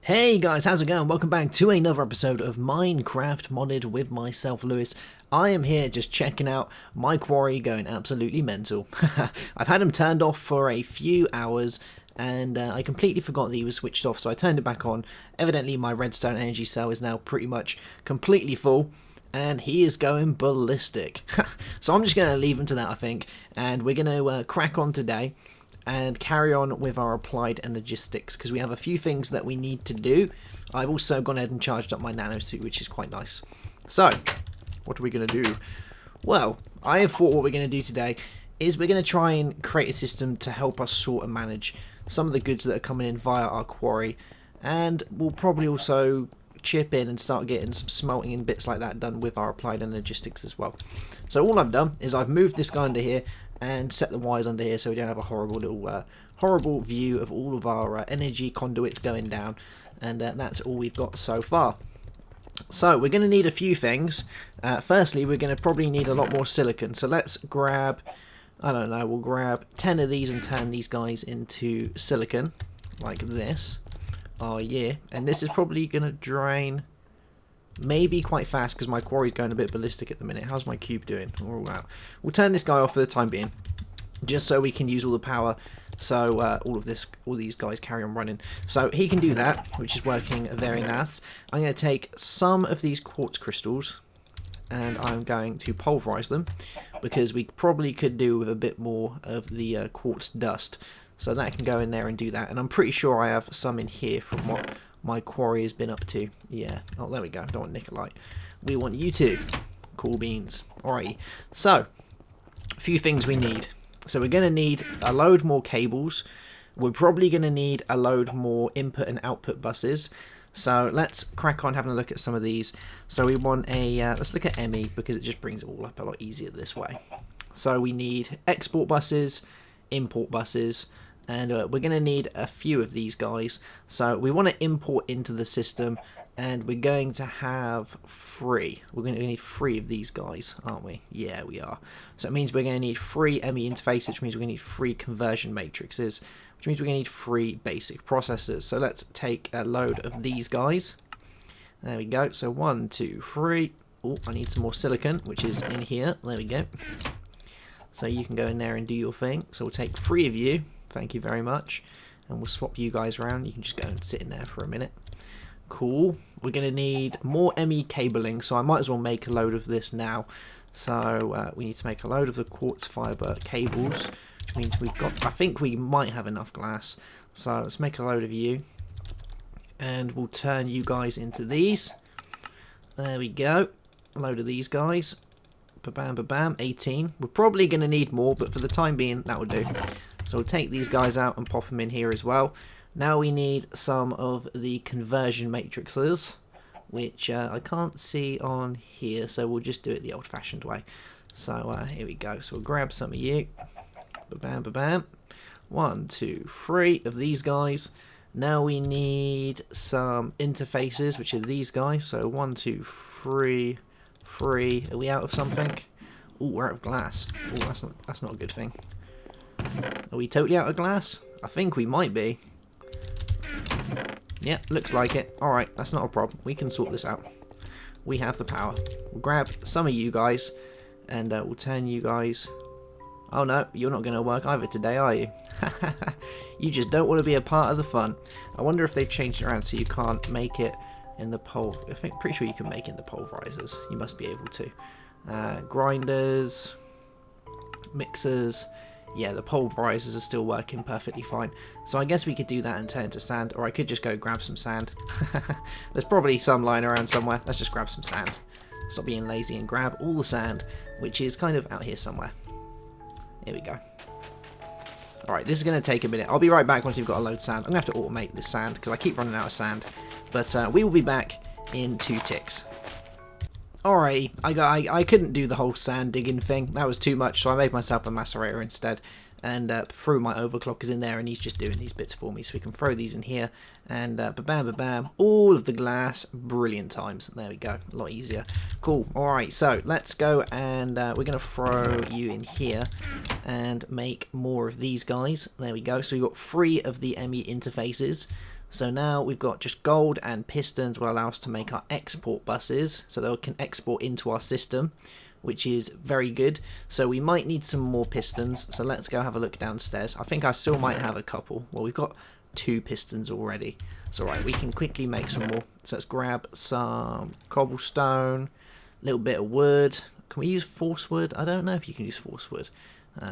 Hey guys, how's it going? Welcome back to another episode of Minecraft Modded with myself, Lewis. I am here just checking out my quarry going absolutely mental. I've had him turned off for a few hours and I completely forgot that he was switched off, so I turned it back on. Evidently my redstone energy cell is now pretty much completely full and he is going ballistic. So I'm just going to leave him to that, I think, and we're going to crack on today and carry on with our applied energistics because we have a few things that we need to do. I've also gone ahead and charged up my nano suit, which is quite nice. So what are we going to do? Well, I have thought what we're going to do today is we're going to try and create a system to help us sort and manage some of the goods that are coming in via our quarry, and we'll probably also chip in and start getting some smelting and bits like that done with our applied energistics as well. So all I've done is I've moved this guy under here and set the wires under here so we don't have a horrible little horrible view of all of our energy conduits going down, and that's all we've got so far. So we're going to need a few things. Firstly, we're going to probably need a lot more silicon, so let's grab, I don't know, we'll grab 10 of these and turn these guys into silicon like this. Oh yeah, and this is probably going to drain maybe quite fast because my quarry's going a bit ballistic at the minute. How's my cube doing? We're all out. We'll turn this guy off for the time being, just so we can use all the power. So all these guys carry on running. So he can do that, which is working very nice. I'm going to take some of these quartz crystals and I'm going to pulverize them because we probably could do with a bit more of the quartz dust. So that can go in there and do that. And I'm pretty sure I have some in here from what my quarry has been up to. Yeah. Oh, there we go. Don't want Nikolite. We want you two. Cool beans. Alrighty. So, a few things we need. So we're going to need a load more cables. We're probably going to need a load more input and output buses. So let's crack on having a look at some of these. So we want a, let's look at ME because it just brings it all up a lot easier this way. So we need export buses, import buses, and we're going to need a few of these guys. So we want to import into the system, and we're going to have three. We're going to need three of these guys, aren't we? Yeah, we are. So it means we're going to need three ME interfaces, which means we're going to need three conversion matrices, which means we're going to need three basic processors. So let's take a load of these guys. There we go. So 1, 2, 3. Oh, I need some more silicon, which is in here. There we go. So you can go in there and do your thing. So we'll take 3 of you. Thank you very much. And we'll swap you guys around. You can just go and sit in there for a minute. Cool. We're going to need more ME cabling, so I might as well make a load of this now. So we need to make a load of the quartz fiber cables, which means we've got, I think we might have enough glass. So let's make a load of you. And we'll turn you guys into these. There we go. A load of these guys. Ba-bam, ba-bam, 18. We're probably going to need more, but for the time being, that will do. So we'll take these guys out and pop them in here as well. Now we need some of the conversion matrices, which I can't see on here, so we'll just do it the old-fashioned way. So here we go. So we'll grab some of you. Ba-bam, ba-bam. 1, 2, 3 of these guys. Now we need some interfaces, which are these guys. So 1, 2, 3, 3. Are we out of something? Oh, we're out of glass. Oh, that's not a good thing. Are we totally out of glass? I think we might be. Yeah, looks like it. Alright, that's not a problem. We can sort this out. We have the power. We'll grab some of you guys, and we'll turn you guys... Oh no, you're not going to work either today, are you? You just don't want to be a part of the fun. I wonder if they've changed it around so you can't make it in the I think, pretty sure you can make it in the pulverizers. You must be able to. Grinders, mixers... Yeah, the pulverizers are still working perfectly fine. So I guess we could do that and turn to sand, or I could just go grab some sand. There's probably some lying around somewhere. Let's just grab some sand. Stop being lazy and grab all the sand, which is kind of out here somewhere. Here we go. Alright, this is going to take a minute. I'll be right back once we've got a load of sand. I'm going to have to automate this sand, because I keep running out of sand. But we will be back in 2 ticks. Alright, I couldn't do the whole sand digging thing. That was too much, so I made myself a macerator instead. And threw my overclockers in there, and he's just doing these bits for me. So we can throw these in here, and ba-bam, ba-bam, all of the glass. Brilliant times. There we go. A lot easier. Cool. Alright, so let's go, and we're going to throw you in here and make more of these guys. There we go. So we've got 3 of the ME interfaces. So now we've got just gold, and pistons will allow us to make our export buses, so they can export into our system, which is very good. So we might need some more pistons, so let's go have a look downstairs. I think I still might have a couple. Well, we've got 2 pistons already. It's alright, we can quickly make some more. So let's grab some cobblestone, a little bit of wood. Can we use force wood? I don't know if you can use force wood.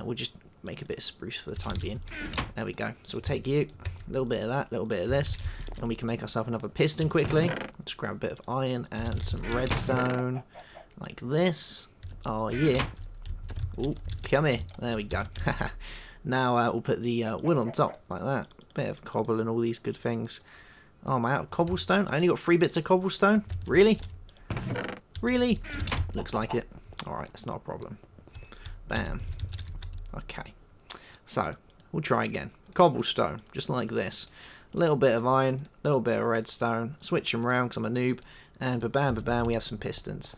We'll just make a bit of spruce for the time being. There we go. So we'll take you, a little bit of that, a little bit of this, and we can make ourselves another piston quickly. Just grab a bit of iron and some redstone, like this. Oh yeah. Oh, come here. There we go. Now we'll put the wood on top, like that. Bit of cobble and all these good things. Oh, am I out of cobblestone? I only got 3 bits of cobblestone? Really? Really? Looks like it. Alright, that's not a problem. Bam. Okay. So, we'll try again. Cobblestone, just like this. A little bit of iron, a little bit of redstone. Switch them around because I'm a noob. And ba-bam, ba-bam, we have some pistons.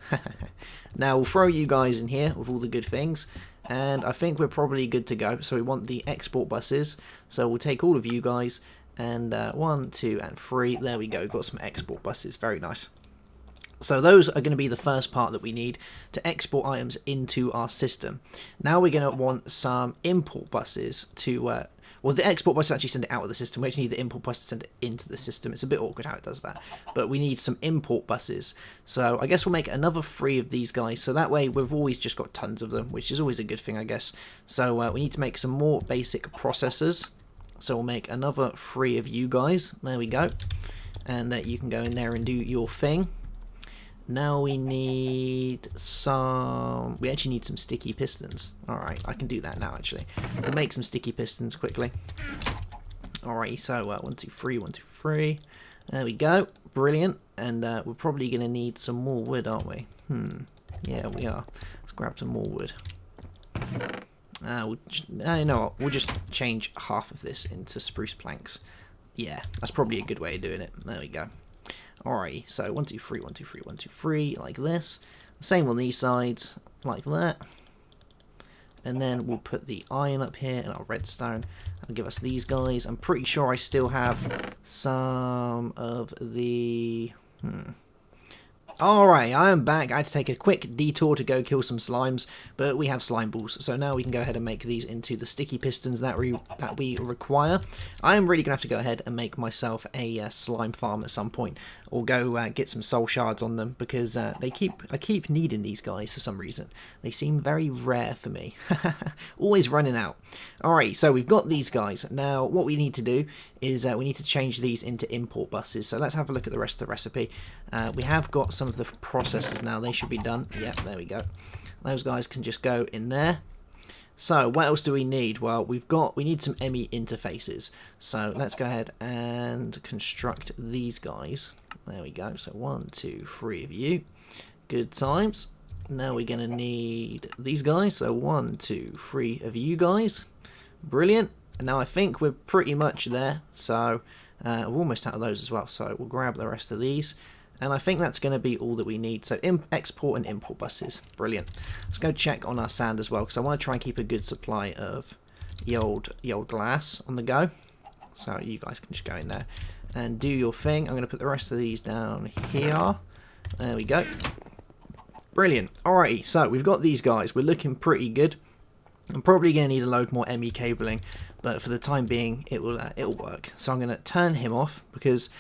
Now, we'll throw you guys in here with all the good things. And I think we're probably good to go. So we want the export buses. So we'll take all of you guys. And 1, 2, and 3. There we go. Got some export buses. Very nice. So those are going to be the first part that we need to export items into our system. Now we're going to want some import buses to... well, the export bus actually send it out of the system. We actually need the import bus to send it into the system. It's a bit awkward how it does that. But we need some import buses. So I guess we'll make another 3 of these guys. So that way we've always just got tons of them, which is always a good thing, I guess. So we need to make some more basic processors. So we'll make another 3 of you guys. There we go. And you can go in there and do your thing. Now we need some... We actually need some sticky pistons. Alright, I can do that now, actually. We'll make some sticky pistons quickly. Alright, so 1, 2, 3, 1, 2, 3. There we go. Brilliant. And we're probably going to need some more wood, aren't we? Yeah, we are. Let's grab some more wood. You know what? We'll just change half of this into spruce planks. Yeah, that's probably a good way of doing it. There we go. Alright, so 1, 2, 3, 1, 2, 3, 1, 2, 3, like this. Same on these sides, like that. And then we'll put the iron up here and our redstone. That'll give us these guys. I'm pretty sure I still have some of the... Alright, I am back. I had to take a quick detour to go kill some slimes, but we have slime balls, so now we can go ahead and make these into the sticky pistons that we require. I am really going to have to go ahead and make myself a slime farm at some point, or go get some soul shards on them, because I keep needing these guys for some reason. They seem very rare for me. Always running out. Alright, so we've got these guys. Now, what we need to do is we need to change these into import buses. So let's have a look at the rest of the recipe. We have got some of the processors now. They should be done. Yep, there we go. Those guys can just go in there. So what else do we need? Well, we need some ME interfaces. So let's go ahead and construct these guys. There we go. So 1, 2, 3 of you. Good times. Now we're going to need these guys. So 1, 2, 3 of you guys. Brilliant. And now I think we're pretty much there. So we're almost out of those as well. So we'll grab the rest of these. And I think that's going to be all that we need. So export and import buses. Brilliant. Let's go check on our sand as well, because I want to try and keep a good supply of the old glass on the go. So you guys can just go in there and do your thing. I'm going to put the rest of these down here. There we go. Brilliant. Alrighty, so we've got these guys. We're looking pretty good. I'm probably going to need a load more ME cabling, but for the time being, it'll work. So I'm going to turn him off, because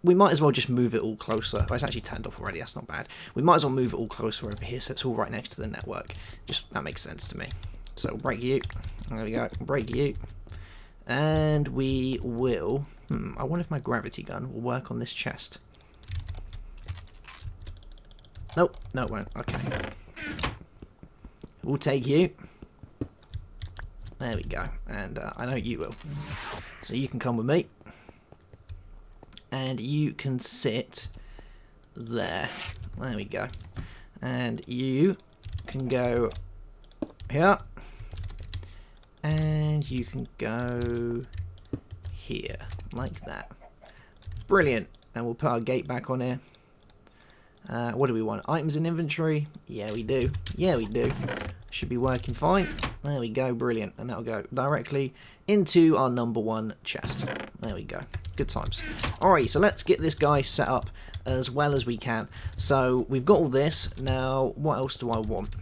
we might as well just move it all closer. Oh, it's actually turned off already, that's not bad. We might as well move it all closer over here, so it's all right next to the network. Just, that makes sense to me. So we'll break you. There we go, break you. And we will... I wonder if my gravity gun will work on this chest. Nope, no it won't. Okay. We'll take you. There we go. And I know you will. So you can come with me. And you can sit there. There we go. And you can go here. And you can go here. Like that. Brilliant. And we'll put our gate back on here. What do we want? Items in inventory? Yeah, we do. Yeah, we do. Should be working fine. There we go, brilliant. And that'll go directly into our number 1 chest. There we go. Good times. Alright, so let's get this guy set up as well as we can. So we've got all this. Now, what else do I want?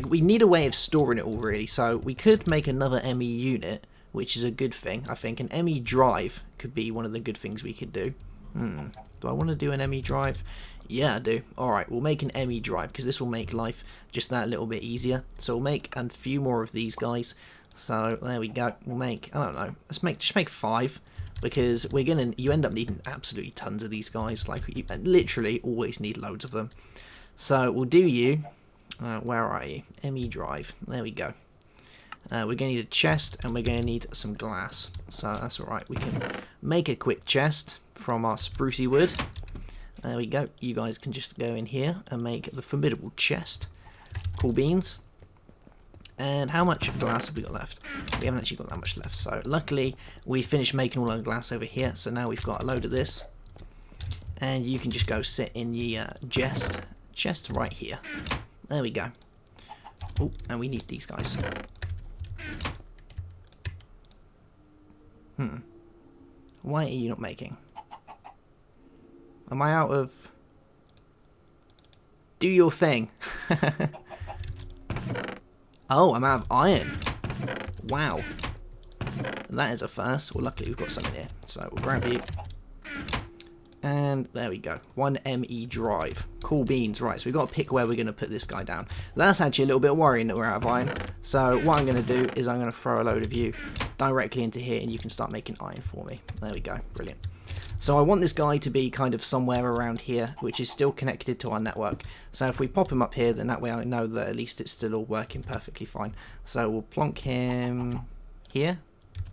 We need a way of storing it all, really. So we could make another ME unit, which is a good thing. I think an ME drive could be one of the good things we could do. Do I want to do an ME drive? Yeah, I do. Alright, we'll make an ME drive, because this will make life just that little bit easier. So we'll make a few more of these guys. So there we go. We'll make, I don't know, just make 5. Because you end up needing absolutely tons of these guys. Like, you literally always need loads of them. So we'll do you. Where are you? ME drive. There we go. We're going to need a chest, and we're going to need some glass. So that's alright. We can make a quick chest from our sprucey wood. There we go. You guys can just go in here and make the formidable chest. Cool beans. And how much glass have we got left? We haven't actually got that much left. So luckily we finished making all our glass over here. So now we've got a load of this. And you can just go sit in the chest right here. There we go. Oh, and we need these guys. Why are you not making? Am I out of... Do your thing. Oh, I'm out of iron. Wow. That is a first. Well, luckily we've got some in here. So we'll grab you. And there we go. 1 ME drive. Cool beans. Right, so we've got to pick where we're going to put this guy down. That's actually a little bit worrying that we're out of iron. So what I'm going to do is I'm going to throw a load of you directly into here, and you can start making iron for me. There we go. Brilliant. So I want this guy to be kind of somewhere around here, which is still connected to our network. So if we pop him up here, then that way I know that at least it's still all working perfectly fine. So we'll plonk him here.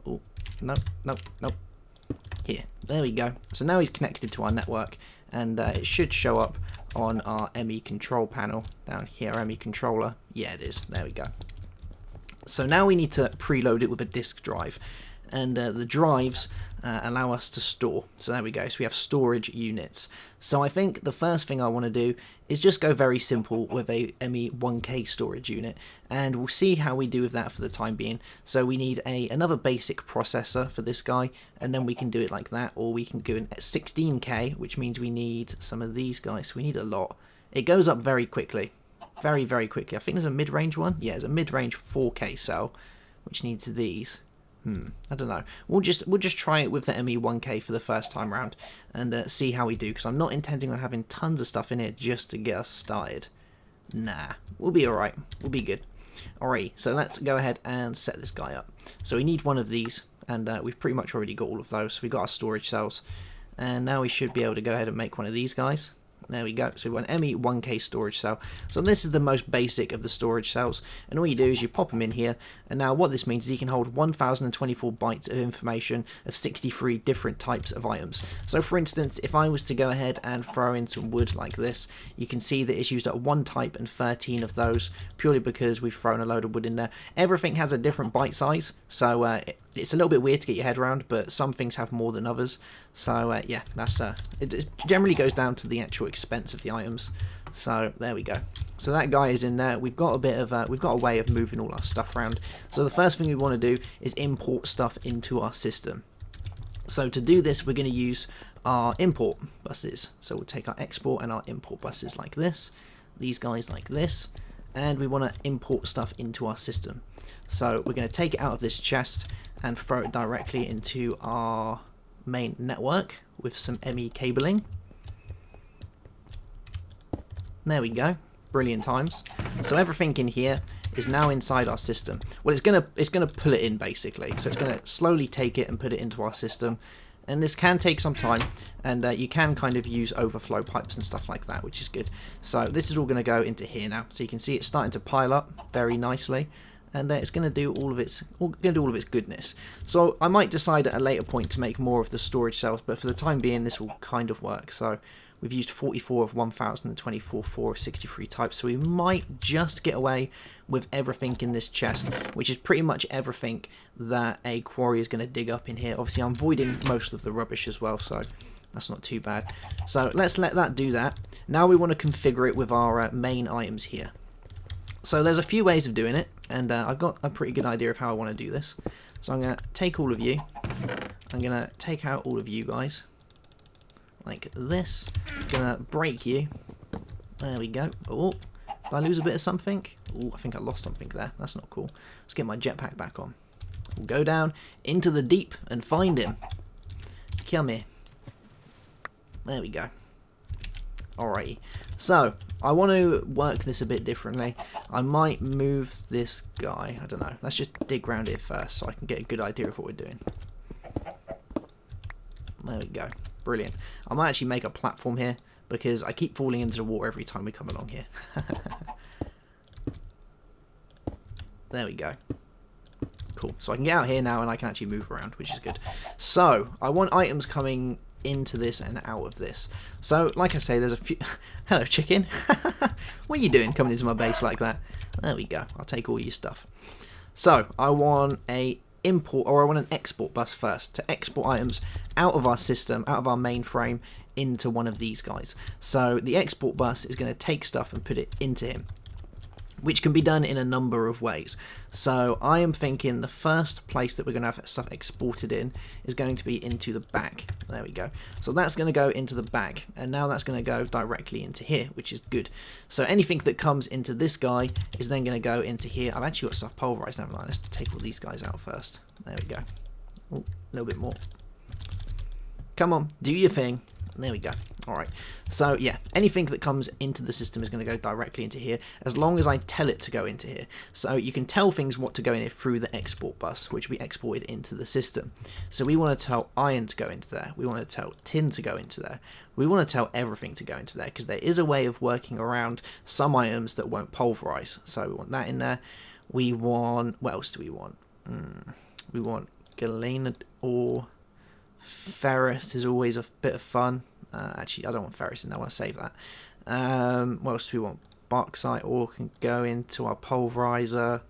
Oh, no, no, no. Here. There we go. So now he's connected to our network, and it should show up on our ME control panel down here. ME controller. Yeah, it is. There we go. So now we need to preload it with a disk drive. And the drives allow us to store. So there we go. So we have storage units. So I think the first thing I want to do is just go very simple with a ME 1K storage unit, and we'll see how we do with that for the time being. So we need another basic processor for this guy, and then we can do it like that, or we can go in at 16K, which means we need some of these guys. So we need a lot. It goes up very quickly. Very, very quickly. I think there's a mid-range one. Yeah, there's a mid-range 4K cell, which needs these. I don't know. We'll just try it with the ME1K for the first time round and see how we do, because I'm not intending on having tons of stuff in here just to get us started. Nah, we'll be alright. We'll be good. Alright, so let's go ahead and set this guy up. So we need one of these, and we've pretty much already got all of those. So we've got our storage cells, and now we should be able to go ahead and make one of these guys. There we go. So we've got an ME1K storage cell. So this is the most basic of the storage cells, and all you do is you pop them in here, and now what this means is you can hold 1024 bytes of information of 63 different types of items. So for instance, if I was to go ahead and throw in some wood like this, you can see that it's used up 1 type and 13 of those, purely because we've thrown a load of wood in there. Everything has a different byte size, so it's a little bit weird to get your head around, but some things have more than others. So yeah, that's it generally goes down to the actual expense of the items. So there we go. So that guy is in there. We've got a bit of we've got a way of moving all our stuff around. So the first thing we want to do is import stuff into our system. So to do this, we're going to use our import buses. So we'll take our export and our import buses like this, these guys like this, and we want to import stuff into our system. So we're going to take it out of this chest and throw it directly into our main network with some ME cabling. There we go. Brilliant times. So everything in here is now inside our system. Well, it's gonna pull it in basically. So it's gonna slowly take it and put it into our system. And this can take some time, and you can kind of use overflow pipes and stuff like that, which is good. So this is all going to go into here now. So you can see it's starting to pile up very nicely, and it's going to do all of its goodness. So I might decide at a later point to make more of the storage cells, but for the time being, this will kind of work. So we've used 44 of 1024, 4 of 63 types, so we might just get away with everything in this chest, which is pretty much everything that a quarry is going to dig up in here. Obviously, I'm voiding most of the rubbish as well, so that's not too bad. So let's let that do that. Now we want to configure it with our main items here. So there's a few ways of doing it. and I've got a pretty good idea of how I want to do this. So I'm going to take all of you. I'm going to take out all of you guys. Like this. I'm going to break you. There we go. Oh, did I lose a bit of something? Oh, I think I lost something there. That's not cool. Let's get my jetpack back on. We'll go down into the deep and find him. Come here. There we go. Alrighty. So, I want to work this a bit differently. I might move this guy. I don't know. Let's just dig around here first so I can get a good idea of what we're doing. There we go. Brilliant. I might actually make a platform here because I keep falling into the water every time we come along here. There we go. Cool. So I can get out here now and I can actually move around, which is good. So, I want items coming into this and out of this. So, like I say, there's a few... Hello, chicken. What are you doing coming into my base like that? There we go. I'll take all your stuff. So, I want a import, or I want an export bus first to export items out of our system, out of our mainframe, into one of these guys. So, the export bus is going to take stuff and put it into him, which can be done in a number of ways. So I am thinking the first place that we're going to have stuff exported in is going to be into the back. There we go. So that's going to go into the back, and now that's going to go directly into here, which is good. So anything that comes into this guy is then going to go into here. I've actually got stuff pulverized, haven't I? Let's take all these guys out first. There we go. Oh, a little bit more. Come on, do your thing. There we go. Alright, so yeah, anything that comes into the system is going to go directly into here, as long as I tell it to go into here. So you can tell things what to go in here through the export bus, which we exported into the system. So we want to tell iron to go into there, we want to tell tin to go into there, we want to tell everything to go into there, because there is a way of working around some items that won't pulverize. So we want that in there. We want, what else do we want? We want galena ore. Ferrous is always a bit of fun. Actually, I don't want ferrous in there. I want to save that. What else do we want? Bauxite ore can go into our pulverizer.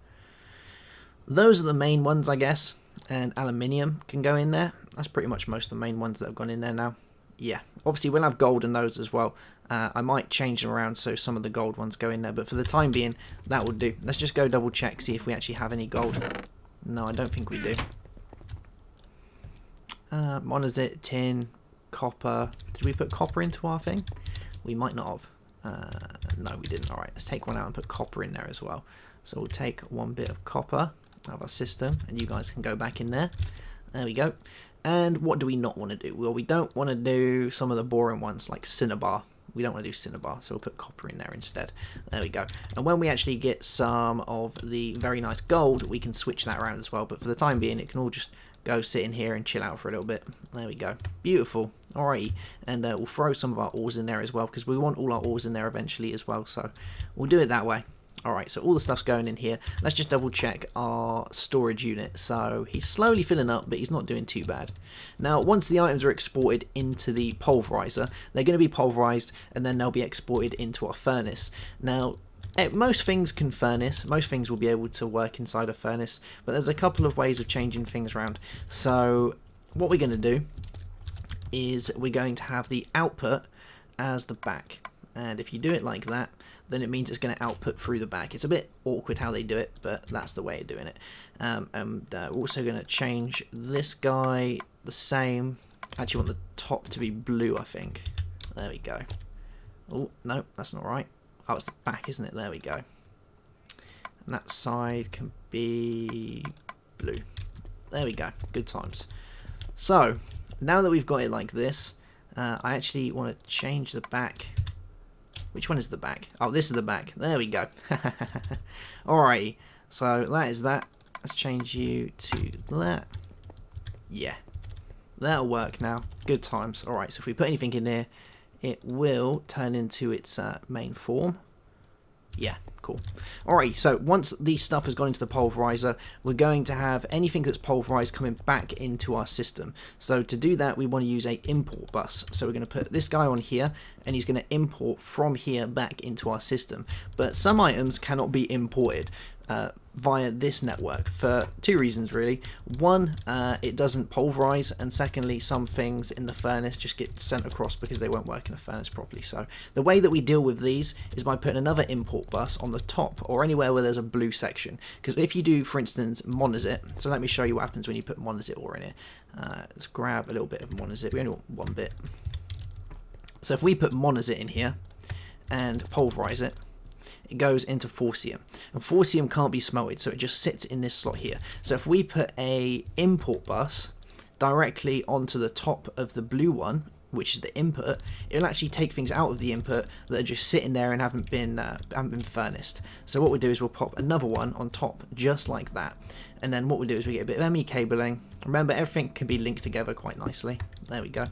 Those are the main ones, I guess. And aluminium can go in there. That's pretty much most of the main ones that have gone in there now. Yeah, obviously we'll have gold in those as well. I might change them around so some of the gold ones go in there, but for the time being, that will do. Let's just go double check, see if we actually have any gold. No, I don't think we do. What is it? Tin, copper. Did we put copper into our thing? We might not have. No, we didn't. Alright, let's take one out and put copper in there as well. So we'll take one bit of copper out of our system, and you guys can go back in there. There we go. And what do we not want to do? Well, we don't want to do some of the boring ones like cinnabar. We don't want to do cinnabar, so we'll put copper in there instead. There we go. And when we actually get some of the very nice gold, we can switch that around as well. But for the time being, it can all just go sit in here and chill out for a little bit. There we go. Beautiful. Alrighty. And we'll throw some of our ores in there as well, because we want all our ores in there eventually as well. So we'll do it that way. Alright, so all the stuff's going in here. Let's just double check our storage unit. So he's slowly filling up, but he's not doing too bad. Now, once the items are exported into the pulverizer, they're going to be pulverized, and then they'll be exported into our furnace. Now, most things can furnace, most things will be able to work inside a furnace, but there's a couple of ways of changing things around. So what we're going to do is we're going to have the output as the back, and if you do it like that, then it means it's going to output through the back. It's a bit awkward how they do it, but that's the way of doing it. We're also going to change this guy the same. Actually want the top to be blue, I think. There we go. Oh, no, that's not right. Oh, it's the back, isn't it? There we go. And that side can be blue. There we go. Good times. So, now that we've got it like this, I actually want to change the back. Which one is the back? Oh, this is the back. There we go. Alrighty. So, that is that. Let's change you to that. Yeah. That'll work now. Good times. Alright, so if we put anything in there, it will turn into its main form. Yeah, cool. Alright, so once the stuff has gone into the pulverizer, we're going to have anything that's pulverized coming back into our system. So to do that, we want to use a import bus. So we're going to put this guy on here, and he's going to import from here back into our system. But some items cannot be imported via this network for two reasons really. One, it doesn't pulverize, and secondly, some things in the furnace just get sent across because they won't work in a furnace properly. So the way that we deal with these is by putting another import bus on the top or anywhere where there's a blue section. Because if you do, for instance, monazite, so let me show you what happens when you put monazite ore in it. Let's grab a little bit of monazite. We only want one bit. So if we put monazite in here and pulverize it, it goes into forcium, and forcium can't be smelted, so it just sits in this slot here. So if we put a import bus directly onto the top of the blue one, which is the input, it'll actually take things out of the input that are just sitting there and haven't been furnaced. So what we'll do is we'll pop another one on top just like that, and then what we'll do is we get a bit of ME cabling. Remember, everything can be linked together quite nicely. There we go.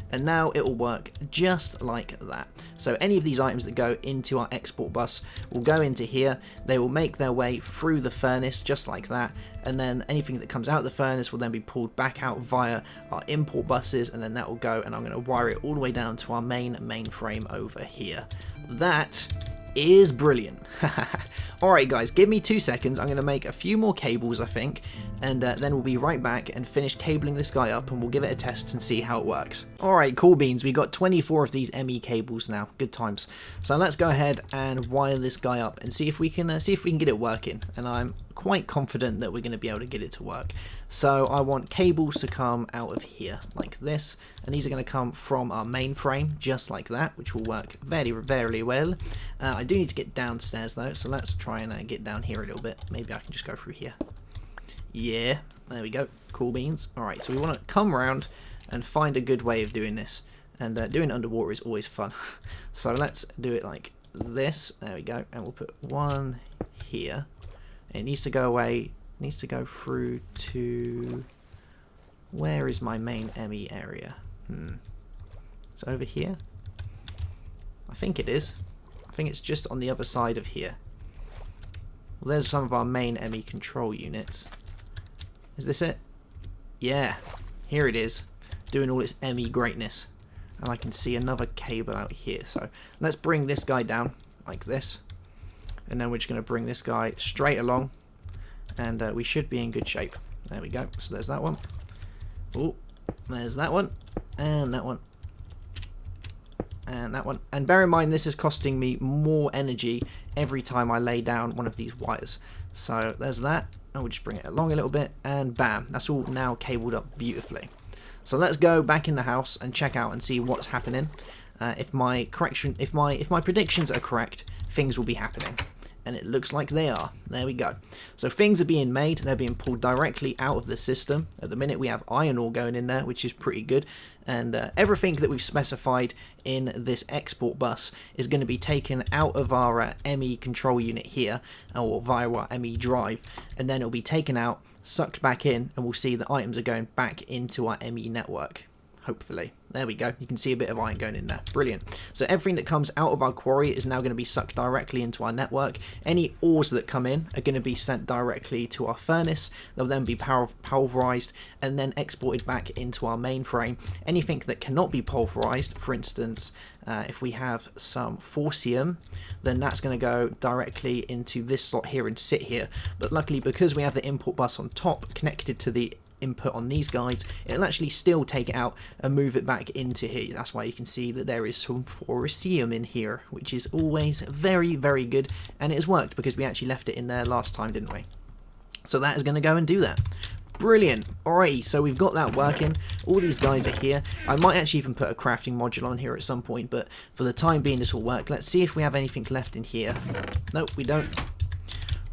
And now it will work just like that. So any of these items that go into our export bus will go into here. They will make their way through the furnace just like that, and then anything that comes out of the furnace will then be pulled back out via our import buses, and then that will go, and I'm going to wire it all the way down to our mainframe over here. That is brilliant. Alright guys, give me 2 seconds. I'm going to make a few more cables, I think, and then we'll be right back and finish cabling this guy up, and we'll give it a test and see how it works. Alright, cool beans. We got 24 of these ME cables now. Good times. So let's go ahead and wire this guy up and see if we can get it working. And I'm quite confident that we're going to be able to get it to work. So I want cables to come out of here like this, and these are going to come from our mainframe just like that, which will work very, very well. I do need to get downstairs though, so let's try and get down here a little bit. Maybe I can just go through here. Yeah, there we go. Cool beans. Alright, so we want to come around and find a good way of doing this, and doing it underwater is always fun. So let's do it like this. There we go, and we'll put one here. It needs to go away, needs to go through to, where is my main ME area? It's over here? I think it is. I think it's just on the other side of here. Well, there's some of our main ME control units. Is this it? Yeah, here it is, doing all its ME greatness. And I can see another cable out here, so let's bring this guy down like this. And then we're just going to bring this guy straight along, and we should be in good shape. There we go. So there's that one. Oh, there's that one, and that one, and that one. And bear in mind, this is costing me more energy every time I lay down one of these wires. So there's that, and we'll just bring it along a little bit, and bam, that's all now cabled up beautifully. So let's go back in the house and check out and see what's happening. If my predictions are correct, things will be happening. And it looks like they are. There we go. So things are being made. They're being pulled directly out of the system. At the minute we have iron ore going in there, which is pretty good. And everything that we've specified in this export bus is going to be taken out of our ME control unit here, or via our ME drive. And then it'll be taken out, sucked back in, and we'll see the items are going back into our ME network. Hopefully. There we go. You can see a bit of iron going in there. Brilliant. So everything that comes out of our quarry is now going to be sucked directly into our network. Any ores that come in are going to be sent directly to our furnace. They'll then be pulverized and then exported back into our mainframe. Anything that cannot be pulverized, for instance, if we have some forcium, then that's going to go directly into this slot here and sit here. But luckily, because we have the import bus on top connected to the input on these guys, it'll actually still take it out and move it back into here. That's why you can see that there is some forcium in here, which is always very, very good, and it has worked because we actually left it in there last time, didn't we? So that is going to go and do that. Brilliant. Alrighty, so we've got that working. All these guys are here. I might actually even put a crafting module on here at some point, but for the time being this will work. Let's see if we have anything left in here. Nope, we don't.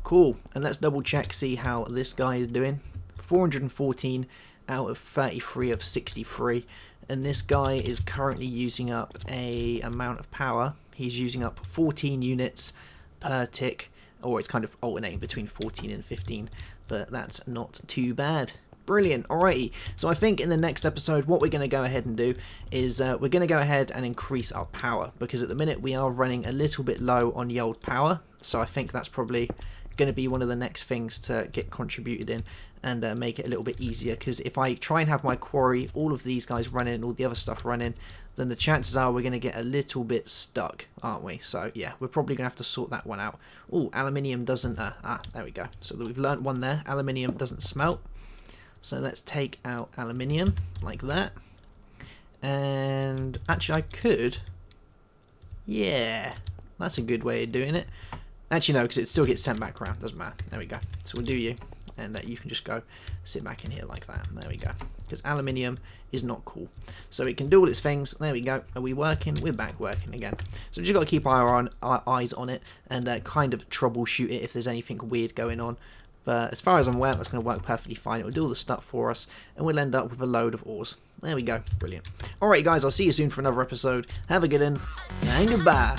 Cool. And let's double check, see how this guy is doing. 414 out of 33 of 63, and this guy is currently using up a amount of power. He's using up 14 units per tick, or it's kind of alternating between 14 and 15, but that's not too bad. Brilliant. Alrighty, so I think in the next episode what we're going to go ahead and do is we're going to go ahead and increase our power, because at the minute we are running a little bit low on the old power, so I think that's probably going to be one of the next things to get contributed in and make it a little bit easier, because if I try and have my quarry, all of these guys running, all the other stuff running, then the chances are we're going to get a little bit stuck, aren't we? So yeah, we're probably going to have to sort that one out. Oh, aluminium doesn't, there we go. So we've learnt one there, aluminium doesn't smelt. So let's take out aluminium like that. And actually I could, yeah, that's a good way of doing it. Actually, no, because it still gets sent back around. Doesn't matter. There we go. So we'll do you. And you can just go sit back in here like that. There we go. Because aluminium is not cool. So it can do all its things. There we go. Are we working? We're back working again. So we've just got to keep our eyes on it and kind of troubleshoot it if there's anything weird going on. But as far as I'm aware, that's going to work perfectly fine. It will do all the stuff for us, and we'll end up with a load of ores. There we go. Brilliant. Alright, guys, I'll see you soon for another episode. Have a good one, and goodbye.